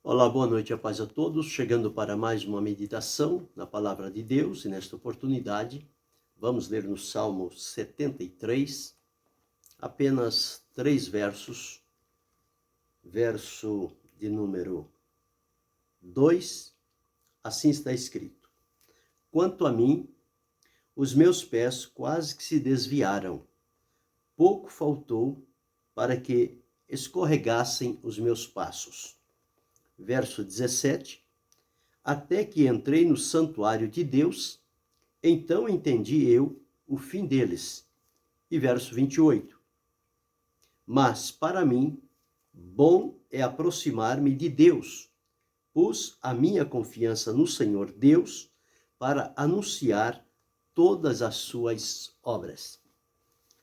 Olá, boa noite, a paz a todos. Chegando para mais uma meditação na palavra de Deus, e nesta oportunidade vamos ler no Salmo 73, apenas 3 versos. Verso de número 2, assim está escrito: Quanto a mim, os meus pés quase que se desviaram, pouco faltou para que escorregassem os meus passos. Verso 17: Até que entrei no santuário de Deus, então entendi eu o fim deles. E verso 28: Mas para mim, bom é aproximar-me de Deus. Pus a minha confiança no Senhor Deus para anunciar todas as suas obras.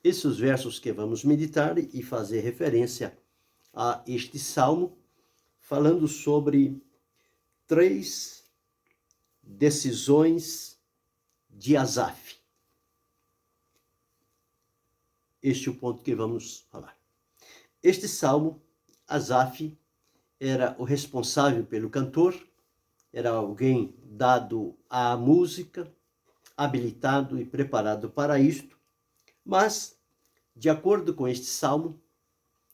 Esses os versos que vamos meditar e fazer referência a este salmo, falando sobre 3 decisões de Asaf. Este é o ponto que vamos falar. Este salmo, Asaf era o responsável pelo cantor, era alguém dado à música, habilitado e preparado para isto, mas, de acordo com este salmo,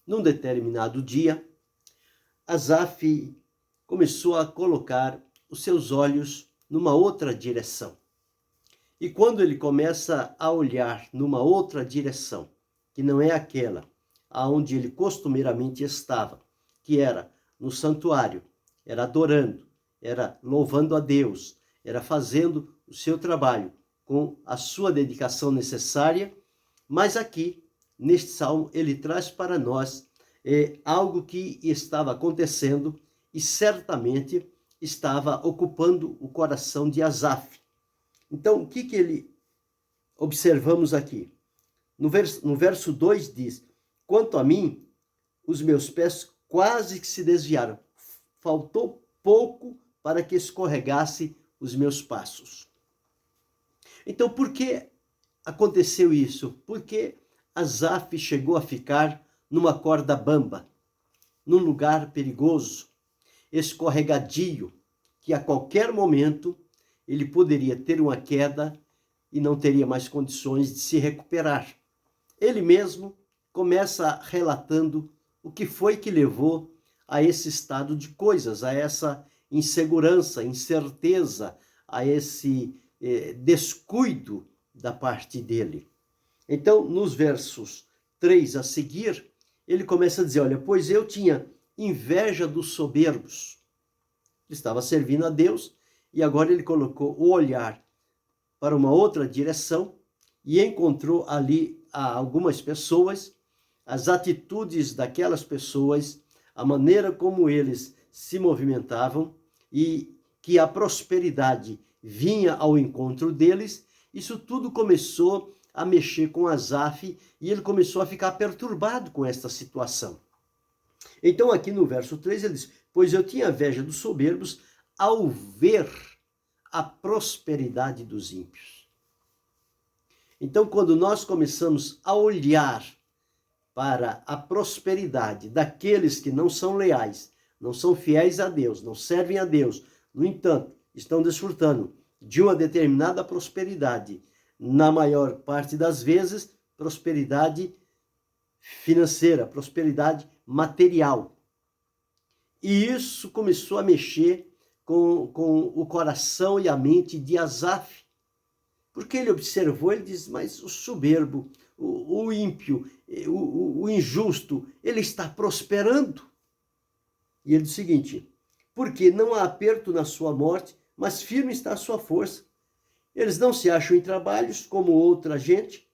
num determinado dia, Asaf começou a colocar os seus olhos numa outra direção. E quando ele começa a olhar numa outra direção, que não é aquela aonde ele costumeiramente estava, que era no santuário, era adorando, era louvando a Deus, era fazendo o seu trabalho com a sua dedicação necessária, mas aqui, neste salmo, ele traz para nós algo que estava acontecendo e certamente estava ocupando o coração de Asaf. Então, o que ele observamos aqui? No verso 2 diz: Quanto a mim, os meus pés quase que se desviaram. Faltou pouco para que escorregasse os meus passos. Então, por que aconteceu isso? Porque Asaf chegou a ficar numa corda bamba, num lugar perigoso, escorregadio, que a qualquer momento ele poderia ter uma queda e não teria mais condições de se recuperar. Ele mesmo começa relatando o que foi que levou a esse estado de coisas, a essa insegurança, incerteza, a esse descuido da parte dele. Então, nos versos 3 a seguir, ele começa a dizer: olha, pois eu tinha inveja dos soberbos. Ele estava servindo a Deus e agora ele colocou o olhar para uma outra direção e encontrou ali algumas pessoas, as atitudes daquelas pessoas, a maneira como eles se movimentavam e que a prosperidade vinha ao encontro deles. Isso tudo começou a mexer com Asaf e ele começou a ficar perturbado com esta situação. Então aqui no verso 3 ele diz: pois eu tinha inveja dos soberbos ao ver a prosperidade dos ímpios. Então, quando nós começamos a olhar para a prosperidade daqueles que não são leais, não são fiéis a Deus, não servem a Deus, no entanto, estão desfrutando de uma determinada prosperidade, na maior parte das vezes, prosperidade financeira, prosperidade material. E isso começou a mexer com o coração e a mente de Asaf. Porque ele observou, ele diz: mas o soberbo, o ímpio, o injusto, ele está prosperando. E ele diz o seguinte: porque não há aperto na sua morte, mas firme está a sua força. Eles não se acham em trabalhos como outra gente,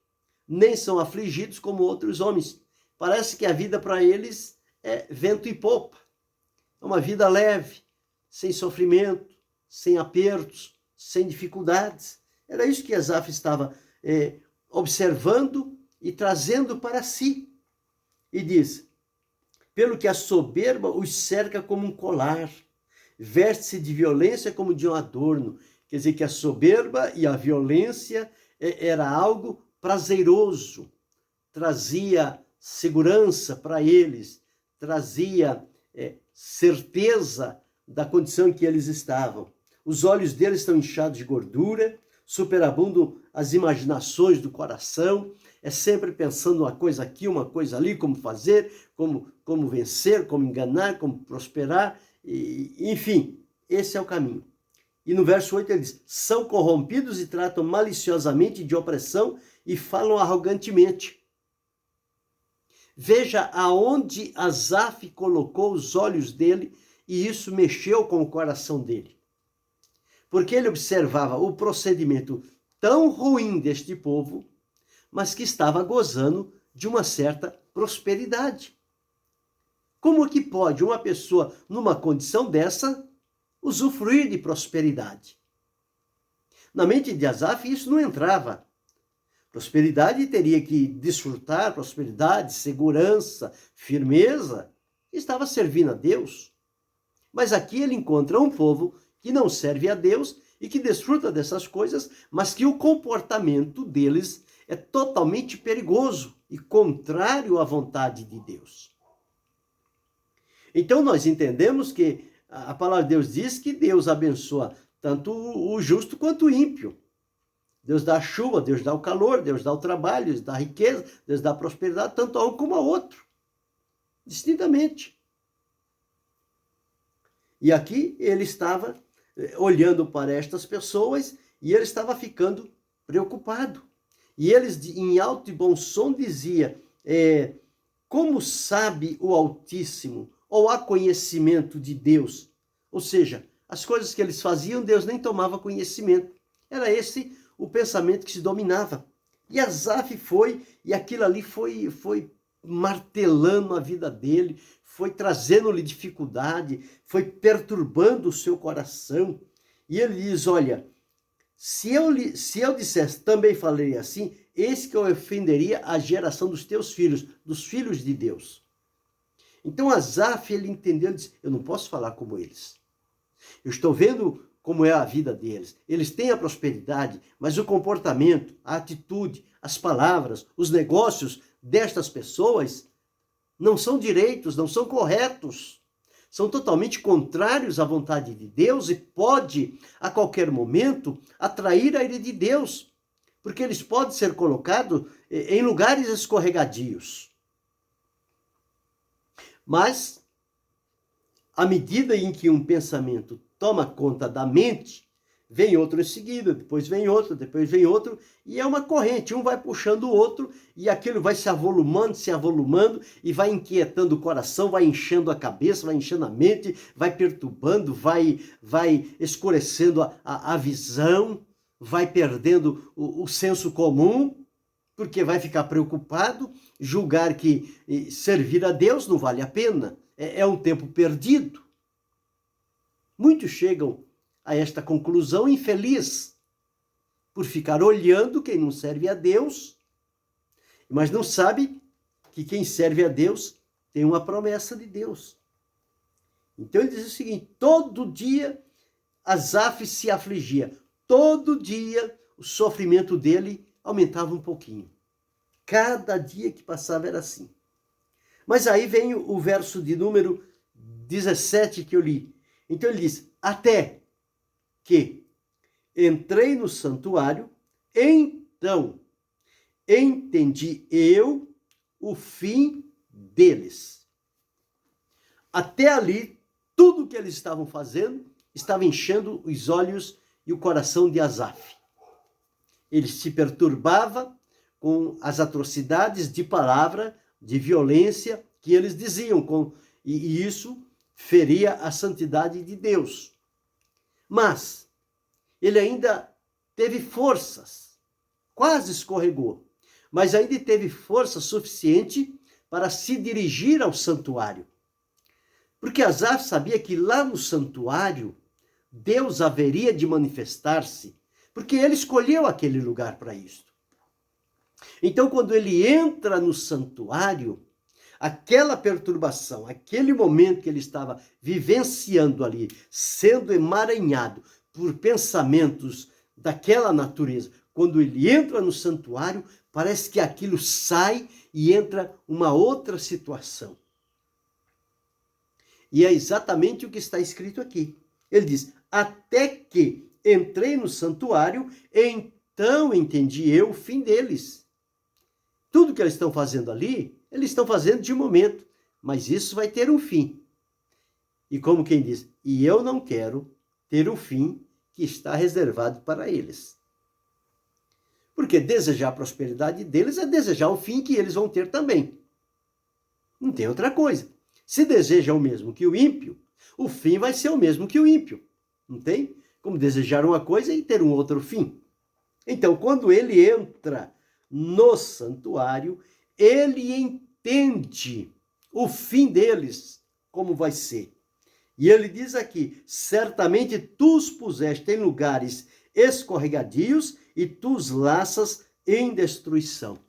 nem são afligidos como outros homens. Parece que a vida para eles é vento e popa. É uma vida leve, sem sofrimento, sem apertos, sem dificuldades. Era isso que Asaf estava observando e trazendo para si. E diz: pelo que a soberba os cerca como um colar, veste-se de violência como de um adorno. Quer dizer que a soberba e a violência era algo prazeroso, trazia segurança para eles, trazia certeza da condição em que eles estavam. Os olhos deles estão inchados de gordura, superabundam as imaginações do coração, é sempre pensando uma coisa aqui, uma coisa ali, como fazer, como vencer, como enganar, como prosperar, enfim, esse é o caminho. E no verso 8 ele diz, são corrompidos e tratam maliciosamente de opressão e falam arrogantemente. Veja aonde Asaf colocou os olhos dele e isso mexeu com o coração dele. Porque ele observava o procedimento tão ruim deste povo, mas que estava gozando de uma certa prosperidade. Como que pode uma pessoa, numa condição dessa, usufruir de prosperidade? Na mente de Asaf isso não entrava. Prosperidade teria que desfrutar, prosperidade, segurança, firmeza, estava servindo a Deus. Mas aqui ele encontra um povo que não serve a Deus e que desfruta dessas coisas, mas que o comportamento deles é totalmente perigoso e contrário à vontade de Deus. Então nós entendemos que a palavra de Deus diz que Deus abençoa tanto o justo quanto o ímpio. Deus dá a chuva, Deus dá o calor, Deus dá o trabalho, Deus dá a riqueza, Deus dá a prosperidade, tanto a um como a outro, distintamente. E aqui ele estava olhando para estas pessoas e ele estava ficando preocupado. E eles, em alto e bom som, dizia, como sabe o Altíssimo, ou há conhecimento de Deus? Ou seja, as coisas que eles faziam, Deus nem tomava conhecimento. Era esse o pensamento que se dominava. E Asaf foi, e aquilo ali foi martelando a vida dele, foi trazendo-lhe dificuldade, foi perturbando o seu coração. E ele diz, olha, se eu dissesse, também falei assim, eis que eu ofenderia a geração dos teus filhos, dos filhos de Deus. Então Asaf, ele entendeu, ele disse, eu não posso falar como eles. Eu estou vendo como é a vida deles. Eles têm a prosperidade, mas o comportamento, a atitude, as palavras, os negócios destas pessoas não são direitos, não são corretos. São totalmente contrários à vontade de Deus e pode, a qualquer momento, atrair a ira de Deus, porque eles podem ser colocados em lugares escorregadios. Mas, à medida em que um pensamento toma conta da mente, vem outro em seguida, depois vem outro, e é uma corrente, um vai puxando o outro, e aquilo vai se avolumando, e vai inquietando o coração, vai enchendo a cabeça, vai enchendo a mente, vai perturbando, vai escurecendo a visão, vai perdendo o senso comum, porque vai ficar preocupado, julgar que servir a Deus não vale a pena, é um tempo perdido. Muitos chegam a esta conclusão infeliz, por ficar olhando quem não serve a Deus, mas não sabe que quem serve a Deus tem uma promessa de Deus. Então ele diz o seguinte, todo dia Asaf se afligia, todo dia o sofrimento dele aumentava um pouquinho. Cada dia que passava era assim. Mas aí vem o verso de número 17 que eu li. Então ele diz, até que entrei no santuário, então entendi eu o fim deles. Até ali, tudo que eles estavam fazendo estava enchendo os olhos e o coração de Asaf. Ele se perturbava com as atrocidades de palavra, de violência que eles diziam, e isso feria a santidade de Deus. Mas ele ainda teve forças, quase escorregou, mas ainda teve força suficiente para se dirigir ao santuário. Porque Asaf sabia que lá no santuário Deus haveria de manifestar-se, porque ele escolheu aquele lugar para isso. Então, quando ele entra no santuário, aquela perturbação, aquele momento que ele estava vivenciando ali, sendo emaranhado por pensamentos daquela natureza, quando ele entra no santuário, parece que aquilo sai e entra uma outra situação. E é exatamente o que está escrito aqui. Ele diz, até que entrei no santuário, então entendi eu o fim deles. Tudo que eles estão fazendo ali, eles estão fazendo de momento, mas isso vai ter um fim. E como quem diz, e eu não quero ter o fim que está reservado para eles. Porque desejar a prosperidade deles é desejar o fim que eles vão ter também. Não tem outra coisa. Se deseja o mesmo que o ímpio, o fim vai ser o mesmo que o ímpio. Não tem como desejar uma coisa e ter um outro fim. Então, quando ele entra no santuário, ele entende o fim deles, como vai ser. E ele diz aqui, certamente tu os puseste em lugares escorregadios e tu os laças em destruição.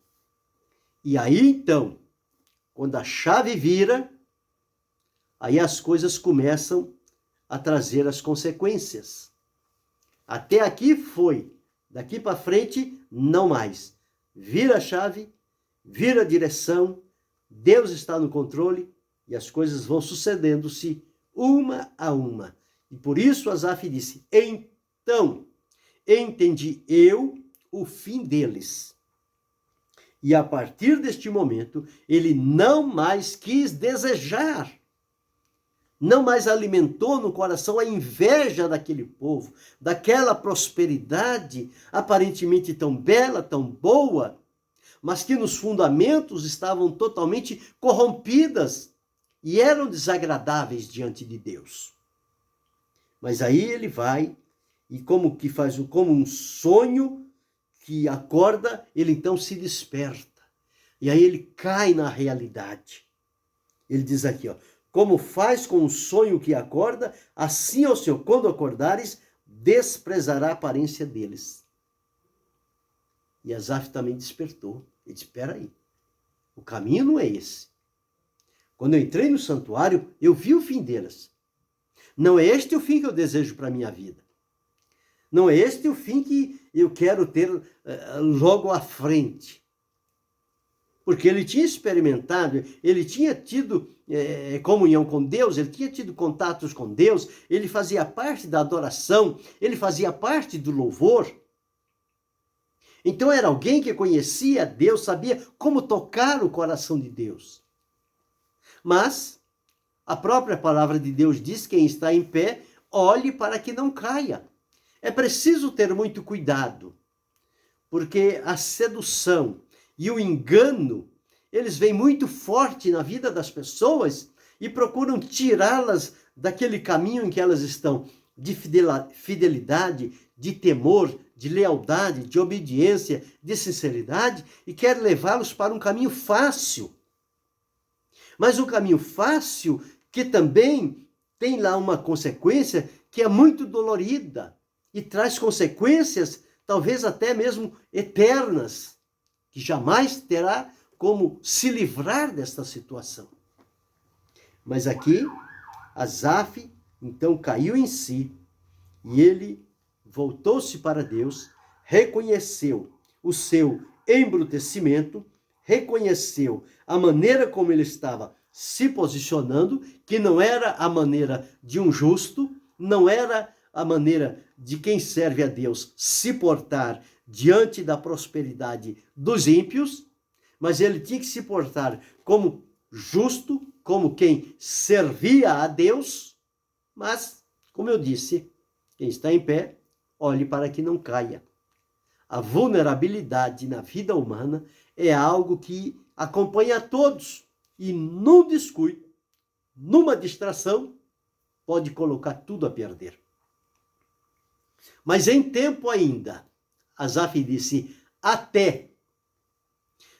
E aí, então, quando a chave vira, aí as coisas começam a trazer as consequências. Até aqui foi, daqui para frente, não mais. Vira a chave, vira a direção, Deus está no controle e as coisas vão sucedendo-se uma a uma. E por isso Asaf disse, então entendi eu o fim deles. E a partir deste momento, ele não mais quis desejar, não mais alimentou no coração a inveja daquele povo, daquela prosperidade aparentemente tão bela, tão boa, mas que nos fundamentos estavam totalmente corrompidas e eram desagradáveis diante de Deus. Mas aí ele vai e como um sonho que acorda, ele então se desperta. E aí ele cai na realidade. Ele diz aqui, ó, como faz com um sonho que acorda, assim ao Senhor, quando acordares, desprezará a aparência deles. E Asaf também despertou. Ele disse, espera aí, o caminho não é esse. Quando eu entrei no santuário, eu vi o fim deles. Não é este o fim que eu desejo para a minha vida. Não é este o fim que eu quero ter logo à frente. Porque ele tinha experimentado, ele tinha tido comunhão com Deus, ele tinha tido contatos com Deus, ele fazia parte da adoração, ele fazia parte do louvor. Então era alguém que conhecia Deus, sabia como tocar o coração de Deus. Mas a própria palavra de Deus diz, quem está em pé, olhe para que não caia. É preciso ter muito cuidado, porque a sedução e o engano, eles vêm muito forte na vida das pessoas e procuram tirá-las daquele caminho em que elas estão, de fidelidade, de temor, de lealdade, de obediência, de sinceridade, e querem levá-los para um caminho fácil. Mas um caminho fácil que também tem lá uma consequência que é muito dolorida e traz consequências, talvez até mesmo eternas, que jamais terá como se livrar desta situação. Mas aqui, Asaf, então, caiu em si e ele voltou-se para Deus, reconheceu o seu embrutecimento, reconheceu a maneira como ele estava se posicionando, que não era a maneira de um justo, não era a maneira de quem serve a Deus se portar diante da prosperidade dos ímpios, mas ele tinha que se portar como justo, como quem servia a Deus, mas, como eu disse, quem está em pé, olhe para que não caia. A vulnerabilidade na vida humana é algo que acompanha a todos e num descuido, numa distração, pode colocar tudo a perder. Mas em tempo ainda, Asaf disse, até.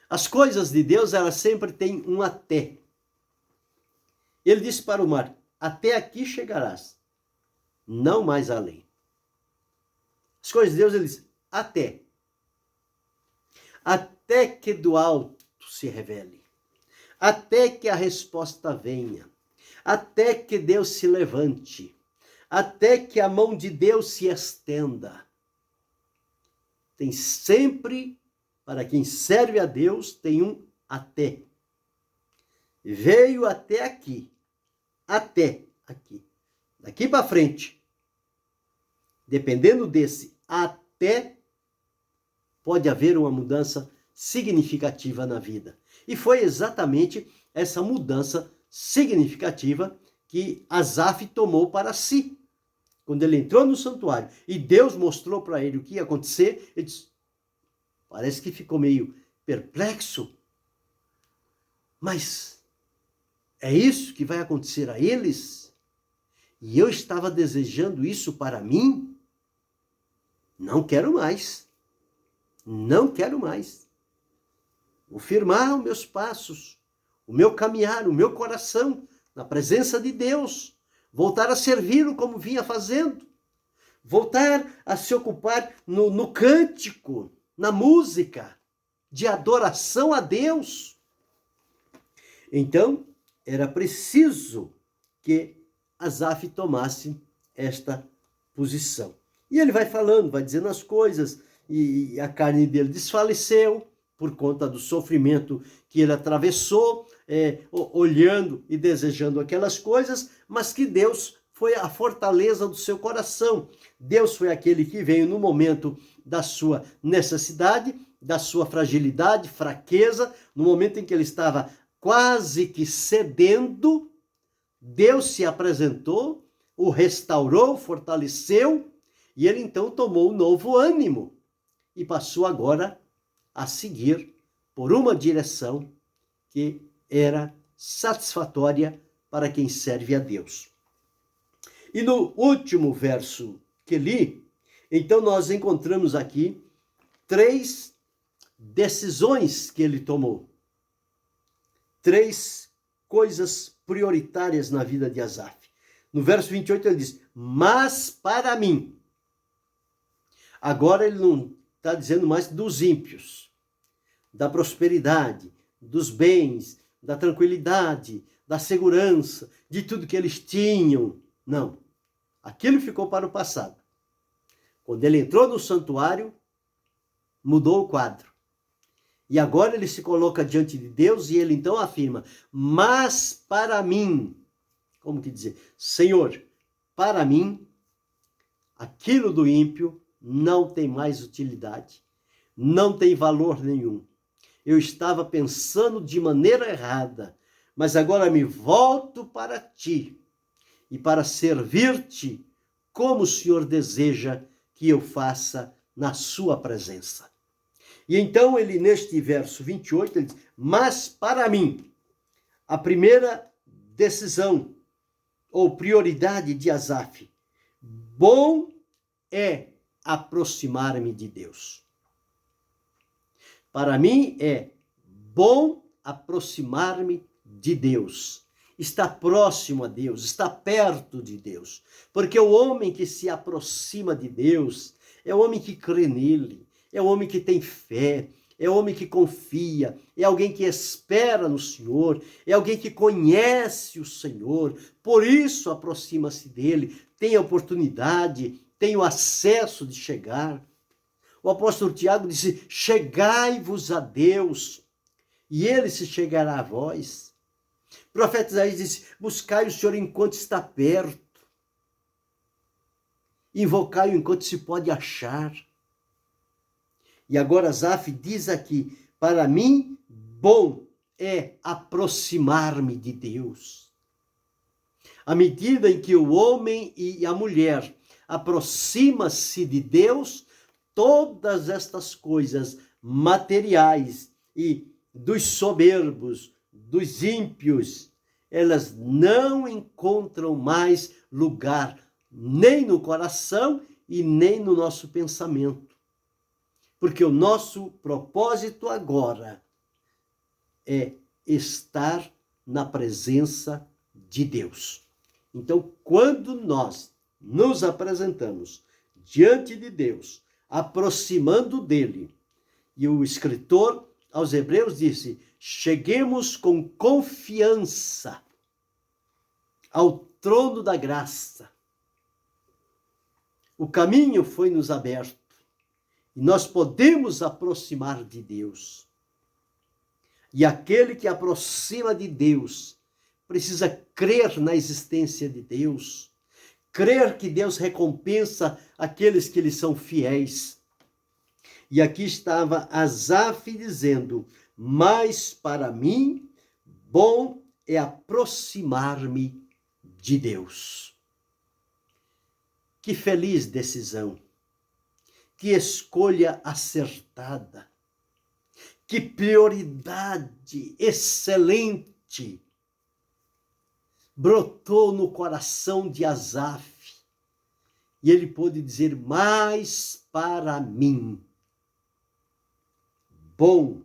As coisas de Deus, elas sempre têm um até. Ele disse para o mar, até aqui chegarás, não mais além. As coisas de Deus, ele diz, até. Até que do alto se revele. Até que a resposta venha. Até que Deus se levante. Até que a mão de Deus se estenda. Tem sempre, para quem serve a Deus, tem um até. Veio até aqui. até aqui. Daqui para frente, dependendo desse até, pode haver uma mudança significativa na vida. E foi exatamente essa mudança significativa que Asaf tomou para si. Quando ele entrou no santuário e Deus mostrou para ele o que ia acontecer, ele disse, parece que ficou meio perplexo, mas é isso que vai acontecer a eles? E eu estava desejando isso para mim? Não quero mais. Não quero mais. Vou firmar os meus passos, o meu caminhar, o meu coração na presença de Deus. Voltar a servi-lo como vinha fazendo. Voltar a se ocupar no cântico, na música, de adoração a Deus. Então, era preciso que Asaf tomasse esta posição. E ele vai falando, vai dizendo as coisas, e a carne dele desfaleceu por conta do sofrimento que ele atravessou, olhando e desejando aquelas coisas, mas que Deus foi a fortaleza do seu coração. Deus foi aquele que veio no momento da sua necessidade, da sua fragilidade, fraqueza, no momento em que ele estava quase que cedendo, Deus se apresentou, o restaurou, fortaleceu, e ele então tomou um novo ânimo e passou agora a seguir por uma direção que era satisfatória para quem serve a Deus. E no último verso que li, então nós encontramos aqui 3 decisões que ele tomou. 3 coisas prioritárias na vida de Asaf. No verso 28 ele diz, mas para mim. Agora ele não está dizendo mais dos ímpios, da prosperidade, dos bens, da tranquilidade, da segurança, de tudo que eles tinham. Não. Aquilo ficou para o passado. Quando ele entrou no santuário, mudou o quadro. E agora ele se coloca diante de Deus e ele então afirma, mas para mim, como que dizer, Senhor, para mim, aquilo do ímpio não tem mais utilidade, não tem valor nenhum. Eu estava pensando de maneira errada, mas agora me volto para ti e para servir-te como o Senhor deseja que eu faça na sua presença. E então ele, neste verso 28, ele diz, mas para mim, a primeira decisão ou prioridade de Asaf, bom é aproximar-me de Deus. Para mim é bom aproximar-me de Deus. Está próximo a Deus, está perto de Deus. Porque o homem que se aproxima de Deus é o homem que crê nele, é o homem que tem fé, é o homem que confia, é alguém que espera no Senhor, é alguém que conhece o Senhor, por isso aproxima-se dele, tem a oportunidade, tem o acesso de chegar. O apóstolo Tiago disse, chegai-vos a Deus, e ele se chegará a vós. O profeta Isaías disse, buscai o Senhor enquanto está perto, invocai-o enquanto se pode achar. E agora Asaf diz aqui, para mim, bom é aproximar-me de Deus. À medida em que o homem e a mulher aproxima-se de Deus, todas estas coisas materiais e dos soberbos, dos ímpios, elas não encontram mais lugar nem no coração e nem no nosso pensamento. Porque o nosso propósito agora é estar na presença de Deus. Então, quando nós nos apresentamos diante de Deus, aproximando dele, e o escritor aos Hebreus disse, cheguemos com confiança ao trono da graça. O caminho foi nos aberto e nós podemos aproximar de Deus. E aquele que aproxima de Deus precisa crer na existência de Deus, crer que Deus recompensa aqueles que lhe são fiéis. E aqui estava Asaf dizendo: mas para mim, bom é aproximar-me de Deus. Que feliz decisão, que escolha acertada, que prioridade excelente brotou no coração de Asaf. E ele pôde dizer: mas para mim, bom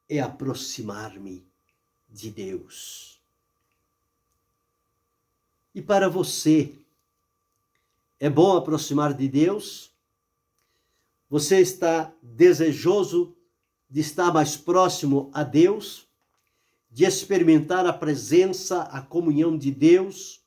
é aproximar-me de Deus. E para você, é bom aproximar de Deus? Você está desejoso de estar mais próximo a Deus? De experimentar a presença, a comunhão de Deus?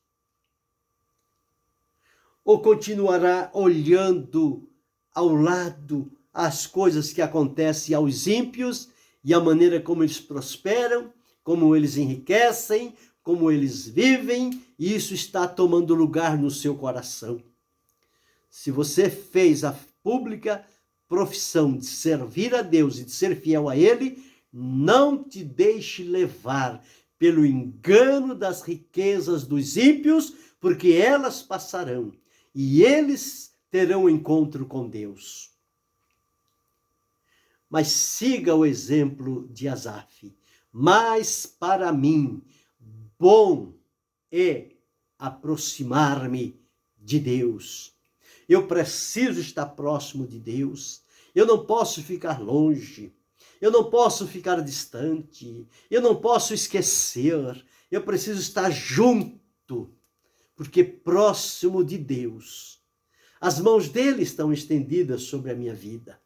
Ou continuará olhando ao lado as coisas que acontecem aos ímpios e a maneira como eles prosperam, como eles enriquecem, como eles vivem, e isso está tomando lugar no seu coração? Se você fez a pública profissão de servir a Deus e de ser fiel a Ele, não te deixe levar pelo engano das riquezas dos ímpios, porque elas passarão e eles terão encontro com Deus. Mas siga o exemplo de Asaf. Mas para mim, bom é aproximar-me de Deus. Eu preciso estar próximo de Deus. Eu não posso ficar longe. Eu não posso ficar distante. Eu não posso esquecer. Eu preciso estar junto, porque próximo de Deus, as mãos dele estão estendidas sobre a minha vida.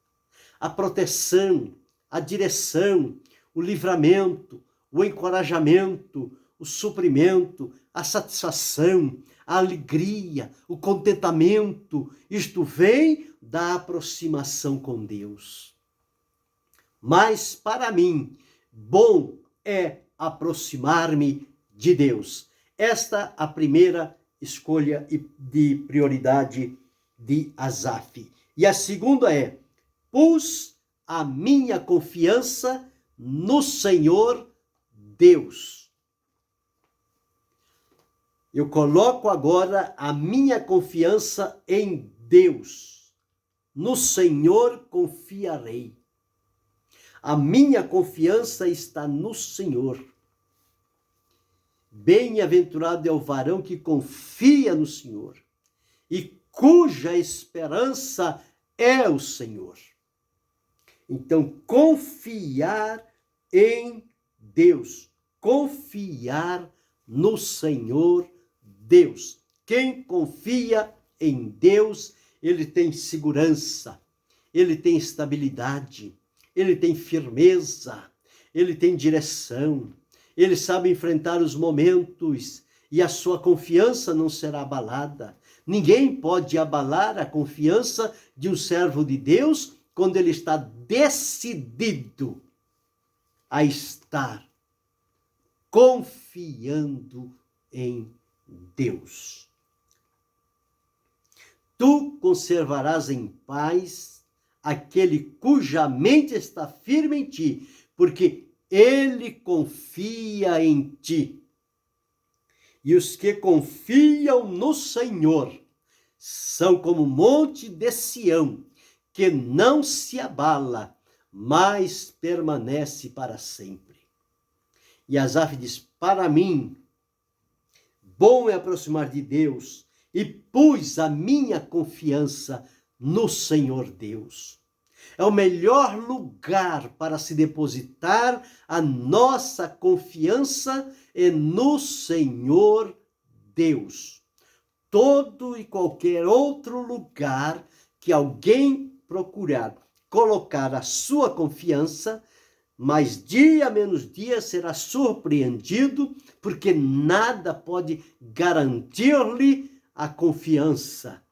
A proteção, a direção, o livramento, o encorajamento, o suprimento, a satisfação, a alegria, o contentamento, isto vem da aproximação com Deus. Mas para mim, bom é aproximar-me de Deus. Esta a primeira escolha de prioridade de Asaf. E a segunda é: pus a minha confiança no Senhor Deus. Eu coloco agora a minha confiança em Deus. No Senhor confiarei. A minha confiança está no Senhor. Bem-aventurado é o varão que confia no Senhor e cuja esperança é o Senhor. Então, confiar em Deus, confiar no Senhor Deus. Quem confia em Deus, ele tem segurança, ele tem estabilidade, ele tem firmeza, ele tem direção, ele sabe enfrentar os momentos e a sua confiança não será abalada. Ninguém pode abalar a confiança de um servo de Deus quando ele está decidido a estar confiando em Deus. Tu conservarás em paz aquele cuja mente está firme em ti, porque ele confia em ti. E os que confiam no Senhor são como o monte de Sião, que não se abala, mas permanece para sempre. E Asaf diz: para mim, bom é aproximar de Deus, e pus a minha confiança no Senhor Deus. É o melhor lugar para se depositar a nossa confiança no Senhor Deus. Todo e qualquer outro lugar que alguém procurar colocar a sua confiança, mas dia menos dia será surpreendido, porque nada pode garantir-lhe a confiança.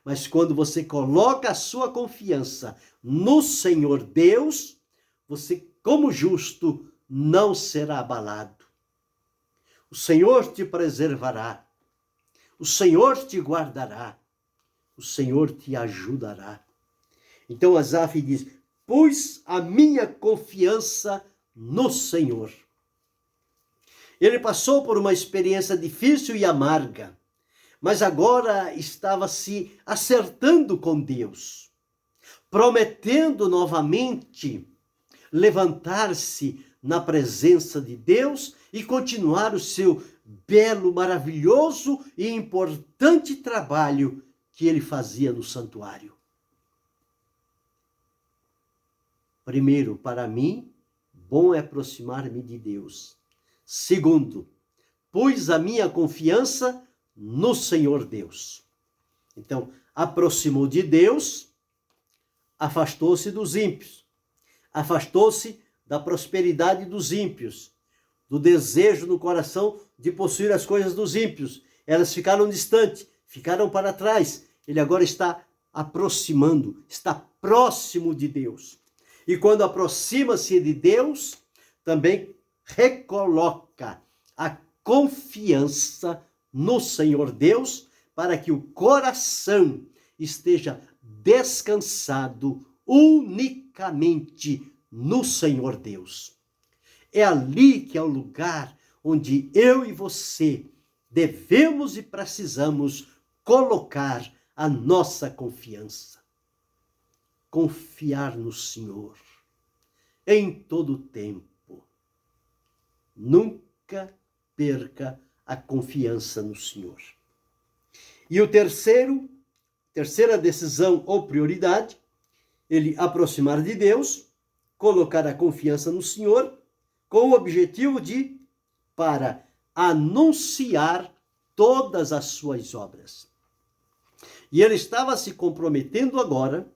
Mas quando você coloca a sua confiança no Senhor Deus, você, como justo, não será abalado. O Senhor te preservará. O Senhor te guardará. O Senhor te ajudará. Então Asaf diz: pus a minha confiança no Senhor. Ele passou por uma experiência difícil e amarga, mas agora estava se acertando com Deus, prometendo novamente levantar-se na presença de Deus e continuar o seu belo, maravilhoso e importante trabalho que ele fazia no santuário. Primeiro, para mim, bom é aproximar-me de Deus. Segundo, pus a minha confiança no Senhor Deus. Então, aproximou de Deus, afastou-se dos ímpios, afastou-se da prosperidade dos ímpios, do desejo no coração de possuir as coisas dos ímpios. Elas ficaram distantes, ficaram para trás. Ele agora está aproximando, está próximo de Deus. E quando aproxima-se de Deus, também recoloca a confiança no Senhor Deus, para que o coração esteja descansado unicamente no Senhor Deus. É ali que é o lugar onde eu e você devemos e precisamos colocar a nossa confiança. Confiar no Senhor em todo o tempo. Nunca perca a confiança no Senhor. E o terceira decisão ou prioridade, ele aproximar de Deus, colocar a confiança no Senhor, com o objetivo para anunciar todas as suas obras. E ele estava se comprometendo agora,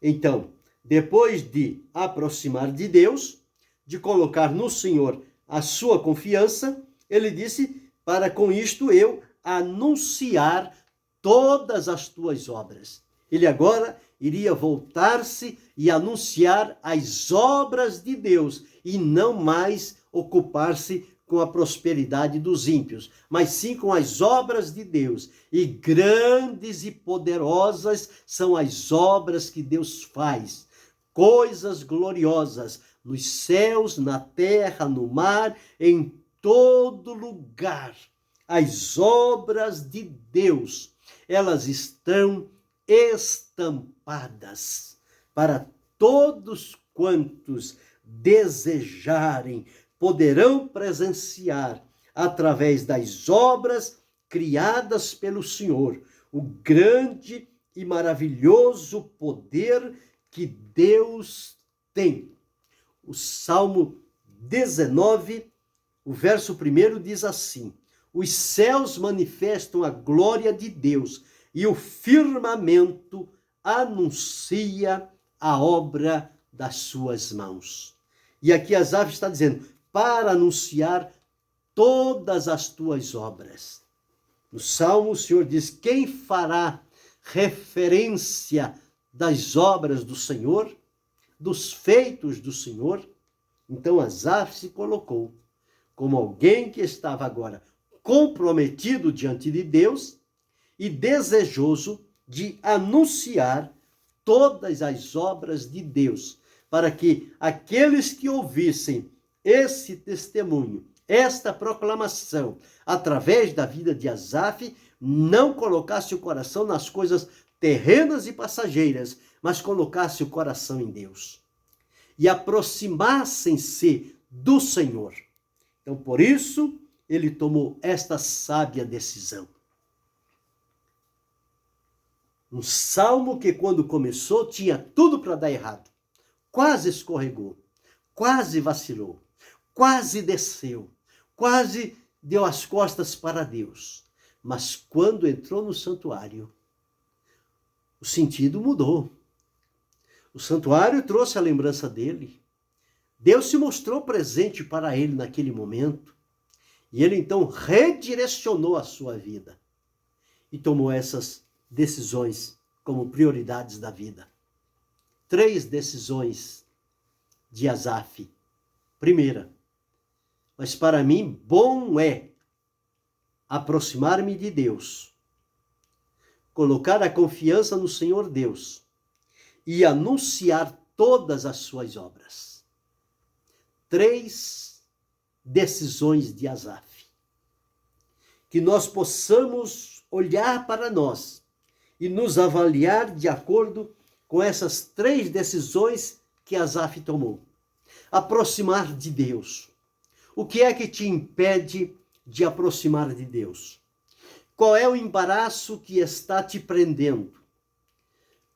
então, depois de aproximar de Deus, de colocar no Senhor a sua confiança, ele disse: para com isto eu anunciar todas as tuas obras. Ele agora iria voltar-se e anunciar as obras de Deus e não mais ocupar-se com a prosperidade dos ímpios, mas sim com as obras de Deus. E grandes e poderosas são as obras que Deus faz. Coisas gloriosas nos céus, na terra, no mar, em todo lugar. As obras de Deus, elas estão estampadas para todos quantos desejarem, poderão presenciar através das obras criadas pelo Senhor, o grande e maravilhoso poder que Deus tem. O Salmo 19, o verso 1 diz assim: os céus manifestam a glória de Deus e o firmamento anuncia a obra das suas mãos. E aqui Asaf está dizendo: para anunciar todas as tuas obras. No Salmo, o Senhor diz: quem fará referência das obras do Senhor, dos feitos do Senhor? Então Asaf se colocou como alguém que estava agora comprometido diante de Deus e desejoso de anunciar todas as obras de Deus, para que aqueles que ouvissem esse testemunho, esta proclamação, através da vida de Asaf, não colocasse o coração nas coisas terrenas e passageiras, mas colocasse o coração em Deus. E aproximassem-se do Senhor. Então, por isso, ele tomou esta sábia decisão. Um salmo que, quando começou, tinha tudo para dar errado. Quase escorregou, quase vacilou, quase desceu, quase deu as costas para Deus. Mas quando entrou no santuário, o sentido mudou. O santuário trouxe a lembrança dele. Deus se mostrou presente para ele naquele momento. E ele então redirecionou a sua vida e tomou essas decisões como prioridades da vida. 3 decisões de Asaf. Primeira: mas para mim bom é aproximar-me de Deus, colocar a confiança no Senhor Deus e anunciar todas as suas obras. 3 decisões de Asaf. Que nós possamos olhar para nós e nos avaliar de acordo com essas 3 decisões que Asaf tomou. Aproximar de Deus. O que é que te impede de aproximar de Deus? Qual é o embaraço que está te prendendo?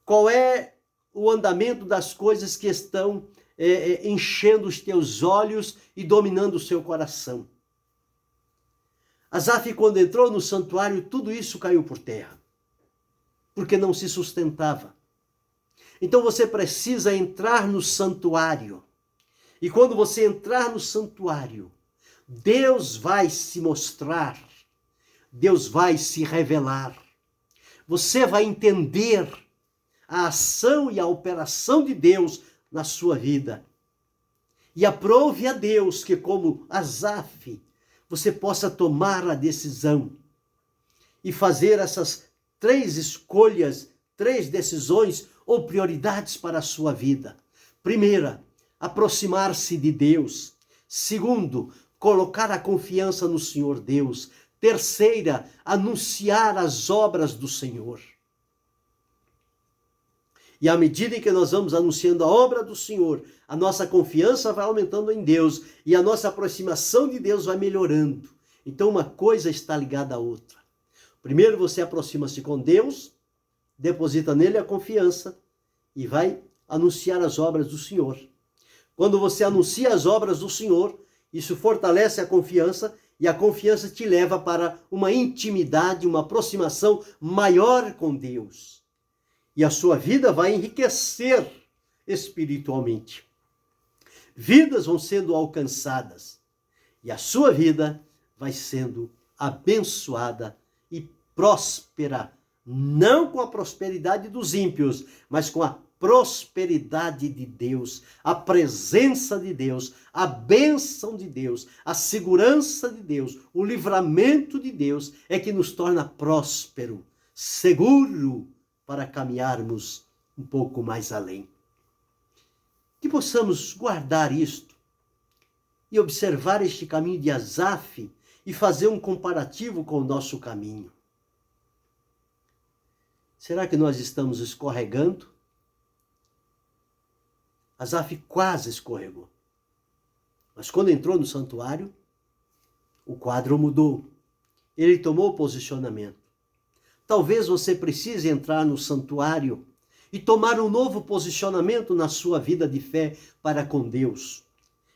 Qual é o andamento das coisas que estão enchendo os teus olhos e dominando o seu coração? Asaf, quando entrou no santuário, tudo isso caiu por terra, porque não se sustentava. Então você precisa entrar no santuário. E quando você entrar no santuário, Deus vai se mostrar, Deus vai se revelar. Você vai entender a ação e a operação de Deus na sua vida. E aprove a Deus que, como Asaf, você possa tomar a decisão e fazer essas 3 escolhas, 3 decisões ou prioridades para a sua vida. Primeira, aproximar-se de Deus. Segundo, colocar a confiança no Senhor Deus. Terceira, anunciar as obras do Senhor. E à medida que nós vamos anunciando a obra do Senhor, a nossa confiança vai aumentando em Deus e a nossa aproximação de Deus vai melhorando. Então uma coisa está ligada à outra. Primeiro você aproxima-se com Deus, deposita nele a confiança e vai anunciar as obras do Senhor. Quando você anuncia as obras do Senhor, isso fortalece a confiança e a confiança te leva para uma intimidade, uma aproximação maior com Deus. E a sua vida vai enriquecer espiritualmente. Vidas vão sendo alcançadas e a sua vida vai sendo abençoada e próspera, não com a prosperidade dos ímpios, mas com a prosperidade de Deus, a presença de Deus, a bênção de Deus, a segurança de Deus, o livramento de Deus é que nos torna próspero, seguro para caminharmos um pouco mais além. Que possamos guardar isto e observar este caminho de Asaf e fazer um comparativo com o nosso caminho. Será que nós estamos escorregando? Asaf quase escorregou. Mas quando entrou no santuário, o quadro mudou. Ele tomou posicionamento. Talvez você precise entrar no santuário e tomar um novo posicionamento na sua vida de fé para com Deus.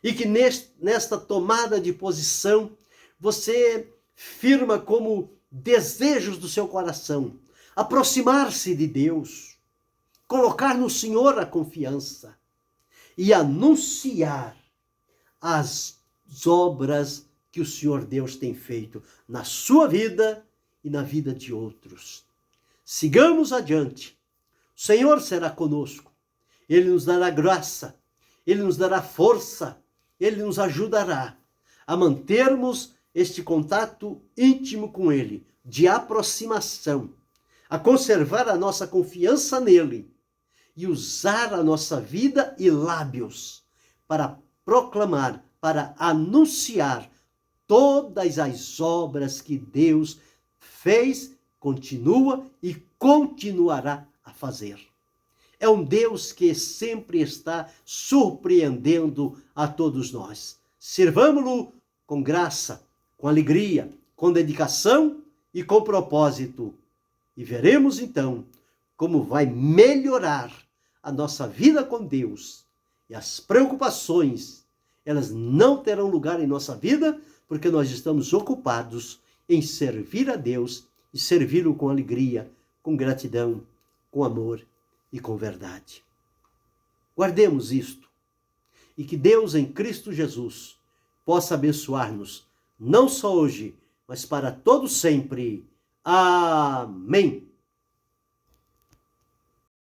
E que nesta tomada de posição, você firma como desejos do seu coração aproximar-se de Deus, colocar no Senhor a confiança e anunciar as obras que o Senhor Deus tem feito na sua vida e na vida de outros. Sigamos adiante. O Senhor será conosco. Ele nos dará graça, Ele nos dará força, Ele nos ajudará a mantermos este contato íntimo com Ele, de aproximação, a conservar a nossa confiança nele e usar a nossa vida e lábios para proclamar, para anunciar todas as obras que Deus fez, continua e continuará a fazer. É um Deus que sempre está surpreendendo a todos nós. Sirvamo-lo com graça, com alegria, com dedicação e com propósito. E veremos então como vai melhorar a nossa vida com Deus. E as preocupações, elas não terão lugar em nossa vida, porque nós estamos ocupados em servir a Deus e servi-lo com alegria, com gratidão, com amor e com verdade. Guardemos isto e que Deus em Cristo Jesus possa abençoar-nos, não só hoje, mas para todo sempre. Amém.